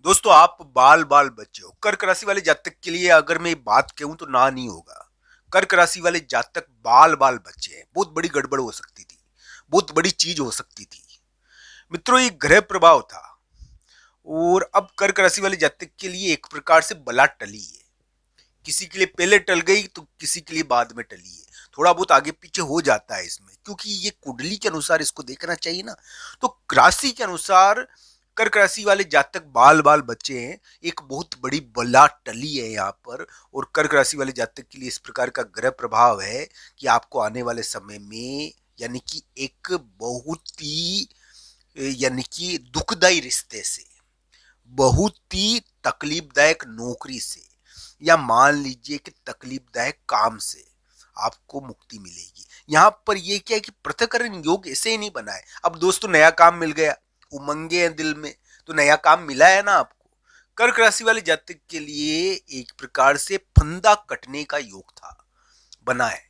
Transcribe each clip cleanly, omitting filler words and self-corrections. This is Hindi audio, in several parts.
दोस्तों, आप बाल बाल बच्चे हो। कर्क राशि वाले जातक के लिए अगर मैं बात कहूं तो ना नहीं होगा। कर्क राशि वाले जातक बाल बाल बच्चे हैं। बहुत बड़ी गड़बड़ हो सकती थी, बहुत बड़ी चीज हो सकती थी। मित्रों, ये ग्रह प्रभाव था और अब कर्क राशि वाले जातक के लिए एक प्रकार से बला टली है। किसी के लिए पहले टल गई तो किसी के लिए बाद में टली है। थोड़ा बहुत आगे पीछे हो जाता है इसमें, क्योंकि ये कुंडली के अनुसार इसको देखना चाहिए ना। तो राशि के अनुसार कर्क राशि वाले जातक बाल बाल बच्चे हैं। एक बहुत बड़ी बला टली है यहाँ पर। और कर्क राशि वाले जातक के लिए इस प्रकार का ग्रह प्रभाव है कि आपको आने वाले समय में यानी कि एक बहुत ही यानी कि दुखदाई रिश्ते से, बहुत ही तकलीफदायक नौकरी से, या मान लीजिए कि तकलीफदायक काम से आपको मुक्ति मिलेगी। यहां पर यह क्या है कि पृथक्करण योग ऐसे ही नहीं बना है। अब दोस्तों, नया काम मिल गया, उमंगे हैं दिल में, तो नया काम मिला है ना आपको। कर्क राशि वाले जातक के लिए एक प्रकार से फंदा कटने का योग था, बना है।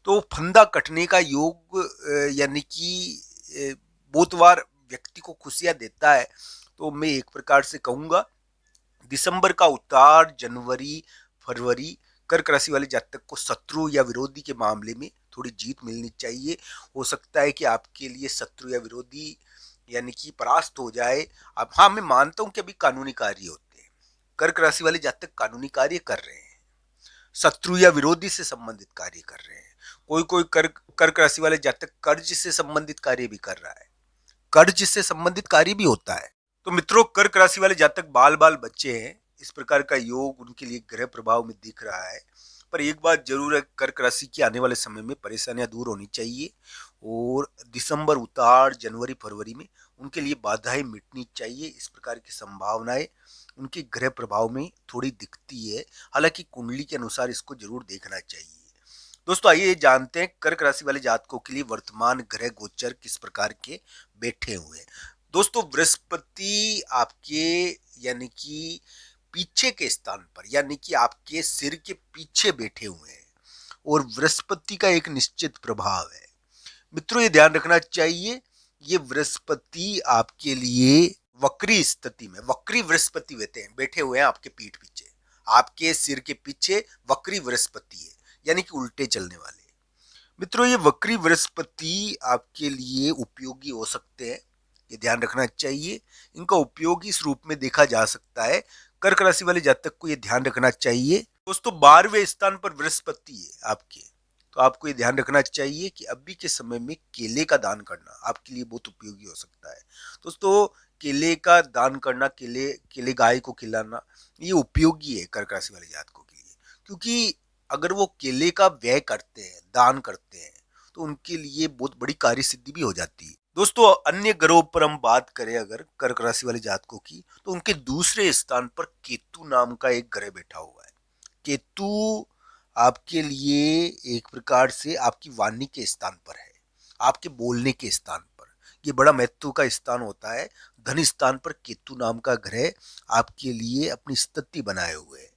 तो फंदा कटने का योग यानी कि बहुत बार व्यक्ति को खुशियां देता है। तो मैं एक प्रकार से कहूंगा, दिसंबर का उतार, जनवरी, फरवरी, कर्क राशि वाले जातक को शत्रु या विरोधी के मामले में थोड़ी जीत मिलनी चाहिए। हो सकता है कि आपके लिए शत्रु या विरोधी यानी कि परास्त हो जाए। अब हाँ, मैं मानता हूं कि अभी कानूनी कार्य होते हैं। कर्क राशि वाले जातक कानूनी कार्य कर रहे हैं, शत्रु या विरोधी से संबंधित कार्य कर रहे हैं। कोई कोई कर्क कर्क राशि वाले जातक कर्ज से संबंधित कार्य भी कर रहा है, कर्ज से संबंधित कार्य भी होता है। तो मित्रों, कर्क राशि वाले जातक बाल बाल बच्चे हैं। इस प्रकार का योग उनके लिए ग्रह प्रभाव में दिख रहा है। पर एक बात जरूर है, कर्क राशि की आने वाले समय में परेशानियां दूर होनी चाहिए। और दिसंबर उतार, जनवरी फरवरी में उनके लिए बाधाएं मिटनी चाहिए। इस प्रकार की संभावनाएं उनके ग्रह प्रभाव में थोड़ी दिखती है। हालांकि कुंडली के अनुसार इसको जरूर देखना चाहिए। दोस्तों, आइए जानते हैं कर्क राशि वाले जातकों के लिए वर्तमान ग्रह गोचर किस प्रकार के बैठे हुए हैं। दोस्तों, बृहस्पति आपके यानी कि पीछे के स्थान पर, यानी कि आपके सिर के पीछे बैठे हुए हैं। और बृहस्पति का एक निश्चित प्रभाव है। मित्रों, ये ध्यान रखना चाहिए, ये बृहस्पति आपके लिए वक्री स्थिति में, वक्री बृहस्पति बैठे हुए हैं आपके पीठ पीछे, आपके सिर के पीछे वक्री बृहस्पति है, यानी कि उल्टे चलने वाले। मित्रों, ये वक्री बृहस्पति आपके लिए उपयोगी हो सकते हैं, ये ध्यान रखना चाहिए। इनका उपयोग इस रूप में देखा जा सकता है। कर्क राशि वाले जातक को ये ध्यान रखना चाहिए। दोस्तों, 12वें स्थान पर बृहस्पति है आपके। तो आपको ये ध्यान रखना चाहिए कि अभी के समय में केले का दान करना आपके लिए बहुत उपयोगी हो सकता है। दोस्तों, केले का दान करना, केले केले गाय को खिलाना, ये उपयोगी है कर्क राशि वाले जातकों के लिए। क्योंकि अगर वो केले का व्यय करते हैं, दान करते हैं, तो उनके लिए बहुत बड़ी कार्य सिद्धि भी हो जाती है। दोस्तों, अन्य ग्रहों पर हम बात करें अगर कर्क राशि वाले जातकों की, तो उनके दूसरे स्थान पर केतु नाम का एक ग्रह बैठा हुआ है। केतु आपके लिए एक प्रकार से आपकी वाणी के स्थान पर है, आपके बोलने के स्थान पर। ये बड़ा महत्व का स्थान होता है। धन स्थान पर केतु नाम का ग्रह आपके लिए अपनी स्थिति बनाए हुए है।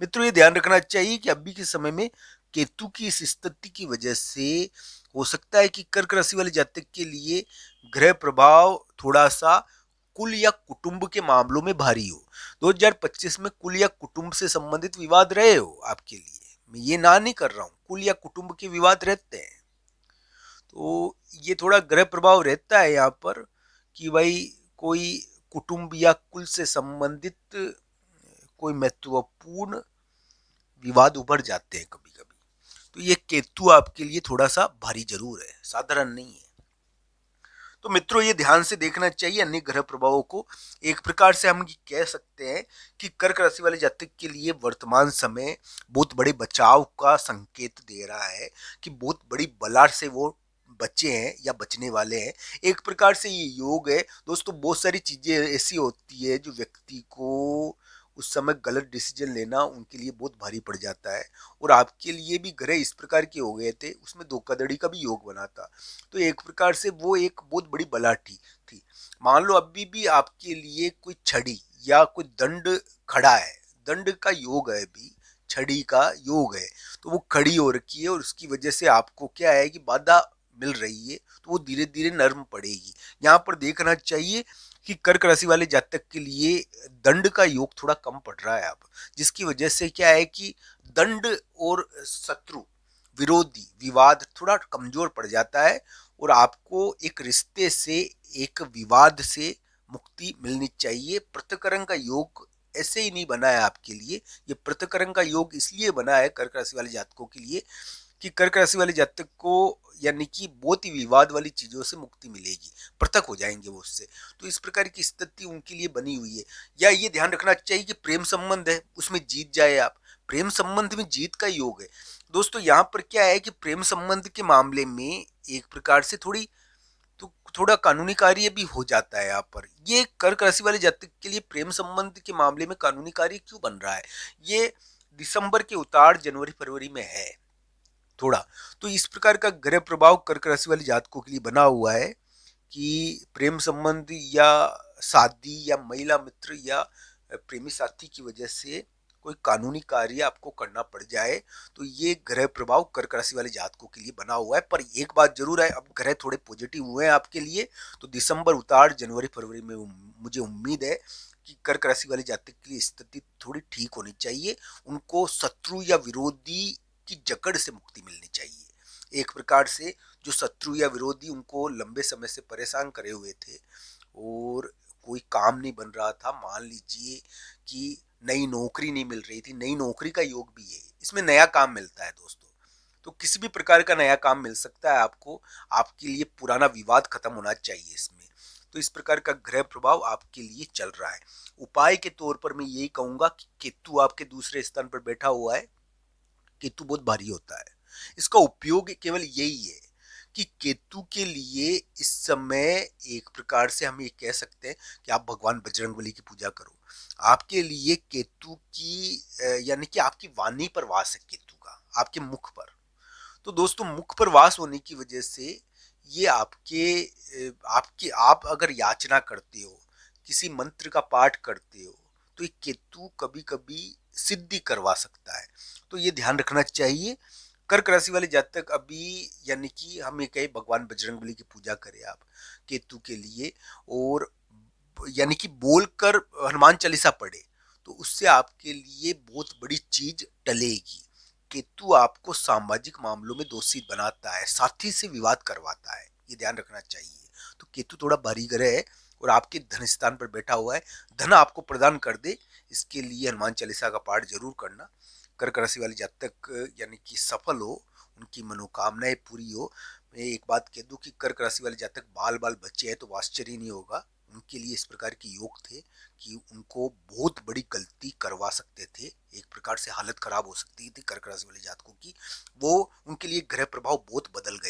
मित्रों, ये ध्यान रखना चाहिए कि अभी के समय में केतु की इस स्थिति की वजह से हो सकता है कि कर्क राशि वाले जातक के लिए ग्रह प्रभाव थोड़ा सा कुल या कुटुंब के मामलों में भारी हो। 2025 में कुल या कुटुंब से संबंधित विवाद रहे हो आपके लिए, मैं ये ना नहीं कर रहा हूं, कुल या कुटुंब के विवाद रहते हैं। तो ये थोड़ा ग्रह प्रभाव रहता है यहाँ पर कि भाई कोई कुटुंब या कुल से संबंधित कोई महत्वपूर्ण विवाद उभर जाते हैं कभी कभी। तो ये केतु आपके लिए थोड़ा सा भारी जरूर है, साधारण नहीं है। तो मित्रों, ये ध्यान से देखना चाहिए अन्य ग्रह प्रभावों को। एक प्रकार से हम कह सकते हैं कि कर्क राशि वाले जातक के लिए वर्तमान समय बहुत बड़े बचाव का संकेत दे रहा है कि बहुत बड़ी बला से वो बचे हैं या बचने वाले हैं। एक प्रकार से ये योग है। दोस्तों, बहुत सारी चीजें ऐसी होती है जो व्यक्ति को उस समय गलत डिसीजन लेना उनके लिए बहुत भारी पड़ जाता है। और आपके लिए भी ग्रह इस प्रकार के हो गए थे, उसमें धोखाधड़ी का भी योग बना था। तो एक प्रकार से वो एक बहुत बड़ी बलाठी थी। मान लो अभी भी आपके लिए कोई छड़ी या कोई दंड खड़ा है, दंड का योग है, अभी छड़ी का योग है, तो वो खड़ी हो रखी है और उसकी वजह से आपको क्या है कि बाधा मिल रही है, तो वो धीरे धीरे नर्म पड़ेगी। यहाँ पर देखना चाहिए कि कर्क राशि वाले जातक के लिए दंड का योग थोड़ा कम पड़ रहा है अब, जिसकी वजह से क्या है कि दंड और शत्रु, विरोधी, विवाद थोड़ा कमजोर पड़ जाता है और आपको एक रिश्ते से, एक विवाद से मुक्ति मिलनी चाहिए। पृथकरण का योग ऐसे ही नहीं बना है आपके लिए, ये पृथकरण का योग इसलिए बना है कर्क राशि वाले जातकों के लिए कि कर्क राशि वाले जातक को यानी कि बहुत ही विवाद वाली चीजों से मुक्ति मिलेगी, पृथक हो जाएंगे वो उससे। तो इस प्रकार की स्थिति उनके लिए बनी हुई है। या ये ध्यान रखना चाहिए कि प्रेम संबंध है उसमें जीत जाए आप, प्रेम संबंध में जीत का योग है। दोस्तों यहाँ पर क्या है कि प्रेम संबंध के मामले में एक प्रकार से तो थोड़ा कानूनी कार्य भी हो जाता है। यहाँ पर ये कर्क राशि वाले जातक के लिए प्रेम संबंध के मामले में कानूनी कार्य क्यों बन रहा है, ये दिसंबर के उतार जनवरी फरवरी में है थोड़ा। तो इस प्रकार का ग्रह प्रभाव कर्क राशि वाले जातकों के लिए बना हुआ है कि प्रेम संबंध या शादी या महिला मित्र या प्रेमी साथी की वजह से कोई कानूनी कार्य आपको करना पड़ जाए, तो ये ग्रह प्रभाव कर्क राशि वाले जातकों के लिए बना हुआ है। पर एक बात जरूर है, अब ग्रह थोड़े पॉजिटिव हुए हैं आपके लिए, तो दिसंबर उतार जनवरी फरवरी में मुझे उम्मीद है कि कर्क राशि वाले जातक की स्थिति थोड़ी ठीक होनी चाहिए। उनको शत्रु या विरोधी की जकड़ से मुक्ति मिलनी चाहिए। एक प्रकार से जो शत्रु या विरोधी उनको लंबे समय से परेशान करे हुए थे और कोई काम नहीं बन रहा था, मान लीजिए कि नई नौकरी नहीं मिल रही थी, नई नौकरी का योग भी है, इसमें नया काम मिलता है दोस्तों। तो किसी भी प्रकार का नया काम मिल सकता है आपको, आपके लिए पुराना विवाद खत्म होना चाहिए इसमें। तो इस प्रकार का ग्रह प्रभाव आपके लिए चल रहा है। उपाय के तौर पर मैं यही कहूंगा कि केतु आपके दूसरे स्थान पर बैठा हुआ है, केतु बहुत भारी होता है। इसका उपयोग केवल यही है कि केतु के लिए इस समय एक प्रकार से हम ये कह सकते हैं कि आप भगवान बजरंगबली की पूजा करो। आपके लिए केतु की यानी कि आपकी वाणी पर वास है केतु का, आपके मुख पर। तो दोस्तों मुख पर वास होने की वजह से ये आपके आप अगर याचना करते हो, किसी मंत्र का पाठ करते हो, तो ये केतु कभी कभी सिद्धि करवा सकता है। तो ये ध्यान रखना चाहिए। कर्क राशि वाले जातक अभी यानी कि हम ये कहे भगवान बजरंगबली की पूजा करें आप केतु के लिए, और यानी कि बोलकर हनुमान चालीसा पढ़े, तो उससे आपके लिए बहुत बड़ी चीज टलेगी। केतु आपको सामाजिक मामलों में दोषी बनाता है, साथी से विवाद करवाता है, ये ध्यान रखना चाहिए। तो केतु थोड़ा भारी ग्रह है और आपके धन स्थान पर बैठा हुआ है, धन आपको प्रदान कर दे, इसके लिए हनुमान चालीसा का पाठ जरूर करना। कर्क राशि वाले जातक यानी कि सफल हो, उनकी मनोकामनाएं पूरी हो। मैं एक बात कह दूं कि कर्क राशि वाले जातक बाल बाल बच्चे हैं तो आश्चर्य नहीं होगा, उनके लिए इस प्रकार के योग थे कि उनको बहुत बड़ी गलती करवा सकते थे, एक प्रकार से हालत खराब हो सकती थी कर्क राशि वाले जातकों की। वो उनके लिए ग्रह प्रभाव बहुत बदल गए।